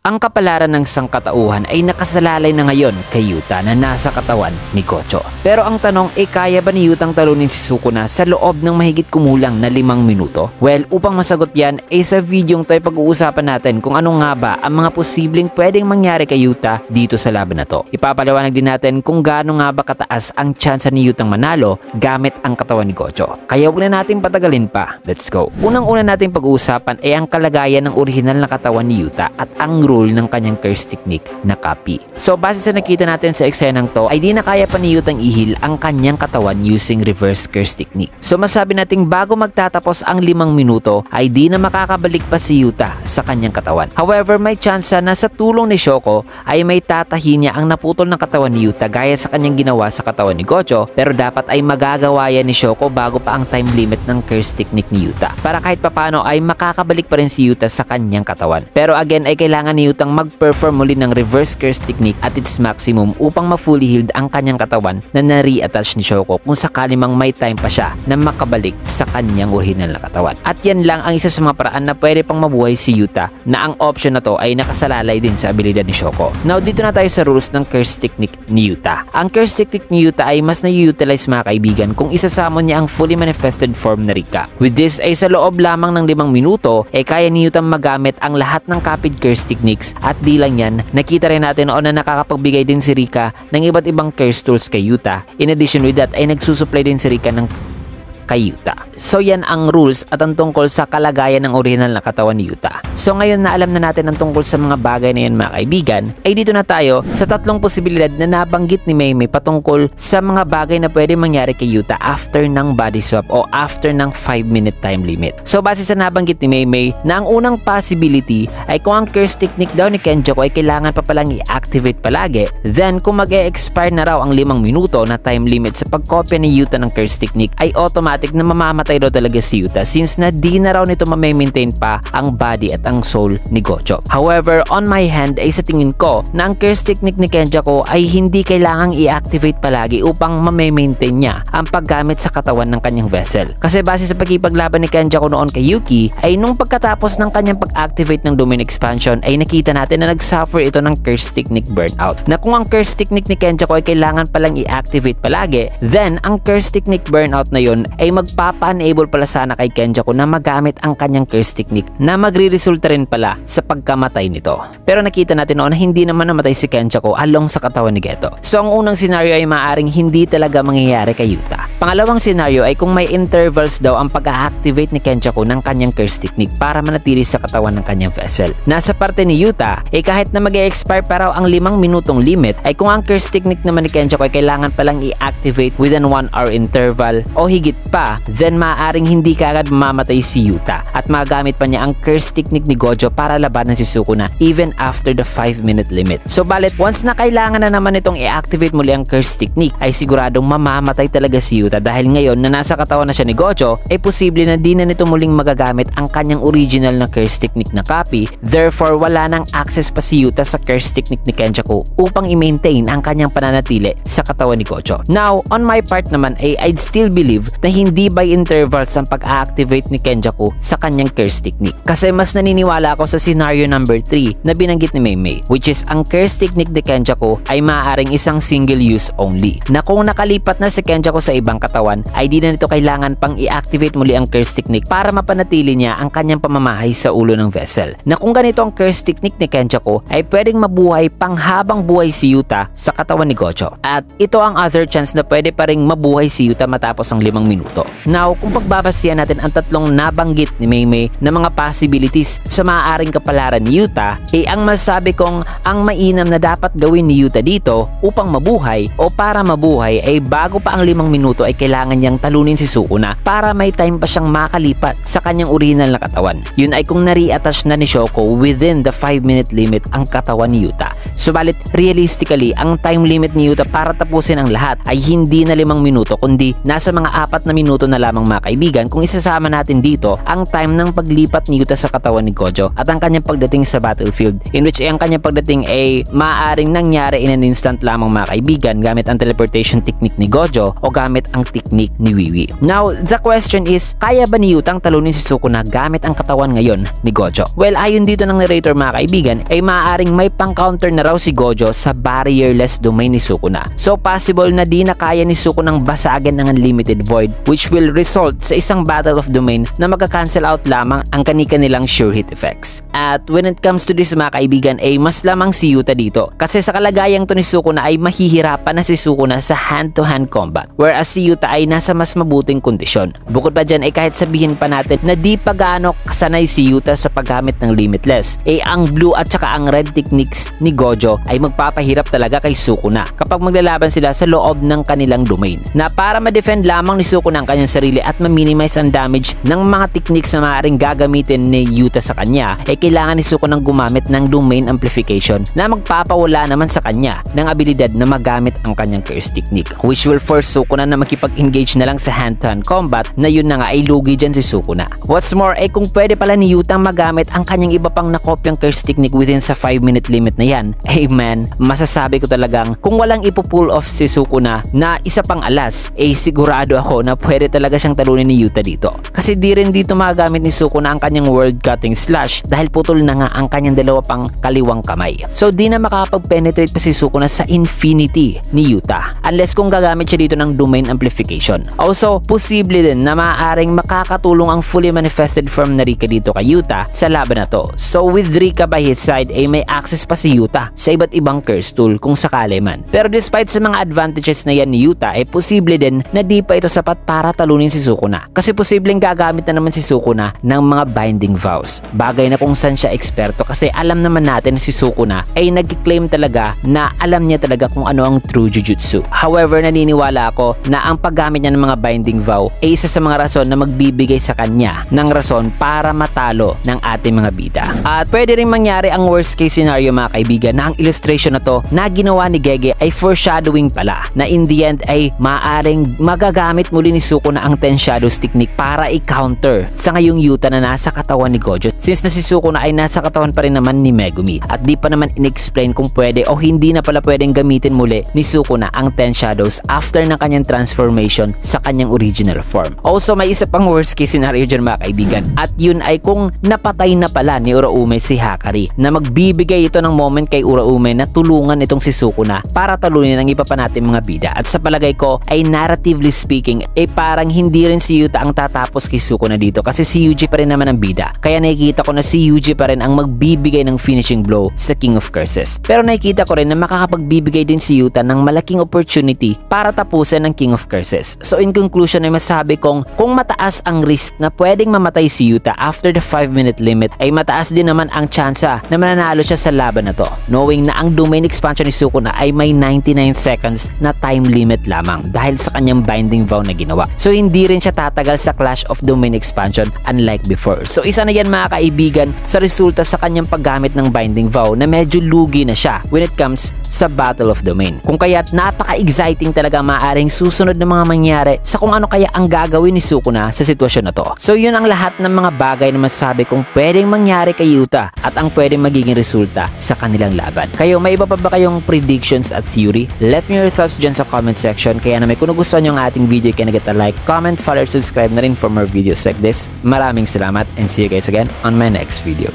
Ang kapalaran ng sangkatauhan ay nakasalalay na ngayon kay Yuta na nasa katawan ni Gojo. Pero ang tanong ay kaya ba ni Yutang talunin si Sukuna sa loob ng mahigit kumulang na 5 minuto? Well, upang masagot yan ay sa videong to ay pag-uusapan natin kung ano nga ba ang mga posibleng pwedeng mangyari kay Yuta dito sa laban na to. Ipapaliwanag din natin kung gaano nga ba kataas ang tsansa ni Yutang manalo gamit ang katawan ni Gojo. Kaya huwag na natin patagalin pa. Let's go! Unang-una nating pag-uusapan ay ang kalagayan ng orihinal na katawan ni Yuta at ang rule ng kanyang curse technique na copy. So base sa nakita natin sa eksenang to ay di na kaya pa ni Yutang ihil ang kanyang katawan using reverse curse technique. So masabi nating bago magtatapos ang 5 minuto ay di na makakabalik pa si Yuta sa kanyang katawan. However, may tsansa na sa tulong ni Shoko ay may tatahi niya ang naputol ng katawan ni Yuta gaya sa kanyang ginawa sa katawan ni Gojo, pero dapat ay magagawa yan ni Shoko bago pa ang time limit ng curse technique ni Yuta para kahit papano ay makakabalik pa rin si Yuta sa kanyang katawan. Pero again ay kailangan ni Yutang mag-perform muli ng reverse curse technique at its maximum upang ma-fully healed ang kanyang katawan na na-re-attach ni Shoko kung sakali mang may time pa siya na makabalik sa kanyang original na katawan. At yan lang ang isa sa mga paraan na pwede pang mabuhay si Yuta na ang option na to ay nakasalalay din sa abilidad ni Shoko. Now dito na tayo sa rules ng curse technique ni Yuta. Ang curse technique ni Yuta ay mas na-utilize mga kaibigan kung isasamon niya ang fully manifested form na Rika. With this ay sa loob lamang ng 5 minuto ay kaya ni Yuta magamit ang lahat ng copied curse techniques. At di lang yan, nakita rin natin noon na nakakapagbigay din si Rika ng iba't ibang curse tools kay Yuta. In addition with that ay nagsusupply din si Rika ng kay Yuta. So yan ang rules at ang tungkol sa kalagayan ng original na katawan ni Yuta. So ngayon na alam na natin ang tungkol sa mga bagay na yan mga kaibigan, ay dito na tayo sa 3 posibilidad na nabanggit ni Maymay patungkol sa mga bagay na pwede mangyari kay Yuta after ng body swap o after ng 5-minute time limit. So base sa nabanggit ni Maymay na ang unang possibility ay kung ang curse technique daw ni Kenjaku ay kailangan pa palang i-activate palagi, then kung mag-e-expire na raw ang 5 minuto na time limit sa pagkopya ni Yuta ng curse technique ay automatic na mamamatay daw talaga si Yuta since na di na raw nito ma-maintain pa ang body at ang soul ni Gojo. However, on my hand ay sa tingin ko na ang curse technique ni Kenjaku ay hindi kailangang i-activate palagi upang ma-maintain niya ang paggamit sa katawan ng kanyang vessel. Kasi base sa pagkipaglaban ni Kenjaku noon kay Yuki ay nung pagkatapos ng kanyang pag-activate ng domain expansion ay nakita natin na nag-suffer ito ng curse technique burnout. Na kung ang curse technique ni Kenjaku ay kailangan palang i-activate palagi, then ang curse technique burnout na yun ay magpapa-enable pala sana kay Kenjaku na magamit ang kanyang curse technique na magre-resulta rin pala sa pagkamatay nito. Pero nakita natin noon na hindi naman namatay si Kenjaku along sa katawan ni Geto. So ang unang scenario ay maaaring hindi talaga mangyayari kay Yuta. Pangalawang scenario ay kung may intervals daw ang pag-activate ni Kenjaku ng kanyang curse technique para manatili sa katawan ng kanyang vessel. Nasa parte ni Yuta ay kahit na mag-e-expire pa raw ang 5 minutong limit ay kung ang curse technique naman ni Kenjaku ay kailangan palang i-activate within 1 hour interval o higit pa, then maaaring hindi kaagad mamamatay si Yuta at magamit pa niya ang curse technique ni Gojo para labanan si Sukuna even after the 5-minute limit. So balit once na kailangan na naman itong i-activate muli ang curse technique ay siguradong mamamatay talaga si Yuta dahil ngayon na nasa katawan na siya ni Gojo ay posible na di na nito muling magagamit ang kanyang original na curse technique na copy, therefore wala nang access pa si Yuta sa curse technique ni Kenjaku upang i-maintain ang kanyang pananatili sa katawan ni Gojo. Now on my part naman ay I'd still believe na hindi by intervals ang pag-activate ni Kenjaku sa kanyang curse technique. Kasi mas naniniwala ako sa scenario number 3 na binanggit ni Maymay, which is ang curse technique ni Kenjaku ay maaaring isang single use only. Na kung nakalipat na si Kenjaku sa ibang katawan ay di na nito kailangan pang i-activate muli ang curse technique para mapanatili niya ang kanyang pamamahay sa ulo ng vessel. Na kung ganito ang curse technique ni Kenjaku ay pwedeng mabuhay panghabang buhay si Yuta sa katawan ni Gojo. At ito ang other chance na pwede pa ring mabuhay si Yuta matapos ang 5 minuto. Now, kung pagbabasihan natin ang 3 nabanggit ni Maymay na mga possibilities sa maaaring kapalaran ni Yuta, ang masasabi kong ang mainam na dapat gawin ni Yuta dito upang mabuhay o para mabuhay ay bago pa ang 5 minuto ay kailangan niyang talunin si Sukuna para may time pa siyang makalipat sa kanyang original na katawan. Yun ay kung nare-attach na ni Shoko within the 5-minute limit ang katawan ni Yuta. Subalit realistically, ang time limit ni Yuta para tapusin ang lahat ay hindi na 5 minuto kundi nasa mga 4 na minuto na lamang mga kaibigan kung isasama natin dito ang time ng paglipat ni Yuta sa katawan ni Gojo at ang kanyang pagdating sa battlefield, in which ang kanyang pagdating ay maaaring nangyari in an instant lamang mga kaibigan gamit ang teleportation technique ni Gojo o gamit ang technique ni Wiwi. Now, the question is, kaya ba ni Yuta ang talunin si Sukuna gamit ang katawan ngayon ni Gojo? Well, ayon dito ng narrator mga kaibigan, ay maaaring may pang-counter na raw si Gojo sa barrierless domain ni Sukuna. So possible na di na kaya ni Sukunang basagin ng Unlimited Void, which will result sa isang battle of domain na magka-cancel out lamang ang kani-kanilang sure hit effects. At when it comes to this mga kaibigan, ay mas lamang si Yuta dito kasi sa kalagayang to ni Sukuna ay mahihirapan na si Sukuna sa hand-to-hand combat, whereas si Yuta ay nasa mas mabuting kondisyon. Bukod pa dyan ay kahit sabihin pa natin na di pa gaano kasanay si Yuta sa paggamit ng Limitless, ang blue at saka ang red techniques ni Gojo ay magpapahirap talaga kay Sukuna kapag maglalaban sila sa loob ng kanilang domain, na para ma-defend lamang ni Sukuna ang kanyang sarili at ma-minimize ang damage ng mga techniques na maaaring gagamitin ni Yuta sa kanya, kailangan ni Sukunang gumamit ng domain amplification na magpapawala naman sa kanya ng abilidad na magamit ang kanyang curse technique, which will force Sukuna na makipag-engage na lang sa hand-to-hand combat na yun na nga ay lugi dyan si Sukuna. What's more kung pwede pala ni Yuta magamit ang kanyang iba pang nakopyang curse technique within sa 5-minute limit na yan, man, masasabi ko talagang kung walang ipo-pull off si Sukuna na isa pang alas, sigurado ako na pwede talaga siyang talunin ni Yuta dito. Kasi di rin dito magagamit ni Sukuna ang kanyang world cutting slash dahil putol na nga ang kanyang dalawa pang kaliwang kamay. So di na makapag-penetrate pa si Sukuna sa infinity ni Yuta unless kung gagamit siya dito ng domain amplification. Also, posible din na maaaring makakatulong ang fully manifested form na Rika dito kay Yuta sa laban na to. So with Rika by his side may access pa si Yuta sa iba't ibang curse tool kung sakali man. Pero despite sa mga advantages na yan ni Yuta, posible din na di pa ito sapat para talunin si Sukuna. Kasi posibleng gagamit na naman si Sukuna ng mga binding vows. Bagay na kung saan siya eksperto kasi alam naman natin na si Sukuna ay nag-claim talaga na alam niya talaga kung ano ang true jujutsu. However, naniniwala ako na ang paggamit niya ng mga binding vow ay isa sa mga rason na magbibigay sa kanya ng rason para matalo ng ating mga bida. At pwede rin mangyari ang worst case scenario mga kaibigan na ang illustration na to na ginawa ni Gege ay foreshadowing pala na in the end ay maaaring magagamit muli ni Sukuna ang Ten Shadows technique para i-counter sa ngayong Yuta na nasa katawan ni Gojo, since na si Sukuna ay nasa katawan pa rin naman ni Megumi at di pa naman in-explain kung pwede o hindi na pala pwedeng gamitin muli ni Sukuna ang Ten Shadows after ng kanyang transformation sa kanyang original form. Also, may isa pang worst case scenario dyan mga kaibigan, at yun ay kung napatay na pala ni Uraume si Hakari, na magbibigay ito ng moment kay Uraume na tulungan itong si Sukuna para talunin ang iba pa natin mga bida. At sa palagay ko ay narratively speaking parang hindi rin si Yuta ang tatapos kay Sukuna dito kasi si Yuji pa rin naman ang bida. Kaya nakikita ko na si Yuji pa rin ang magbibigay ng finishing blow sa King of Curses. Pero nakikita ko rin na makakapagbibigay din si Yuta ng malaking opportunity para tapusin ang King of Curses. So in conclusion ay masabi kong kung mataas ang risk na pwedeng mamatay si Yuta after the 5-minute limit, ay mataas din naman ang tsansa na mananalo siya sa laban na to, knowing na ang domain expansion ni Sukuna ay may 99 seconds na time limit lamang dahil sa kanyang binding vow na ginawa. So hindi rin siya tatagal sa Clash of Domain expansion unlike before. So isa na yan mga kaibigan sa resulta sa kanyang paggamit ng binding vow na medyo lugi na siya when it comes sa Battle of Domain. Kung kaya't napaka-exciting talaga maaaring susunod na mga mangyari sa kung ano kaya ang gagawin ni Sukuna sa sitwasyon na to. So yun ang lahat ng mga bagay na masasabi kung pwedeng mangyari kay Yuta at ang pwedeng magiging resulta sa kanilang laban. Kayo, may iba pa ba kayong predictions at theory? Let me know your thoughts dyan sa comment section. Kaya naman kung nagustuhan nyo ang ating video, kaya nag-a like, comment, follow, subscribe na rin for more videos like this. Maraming salamat and see you guys again on my next video.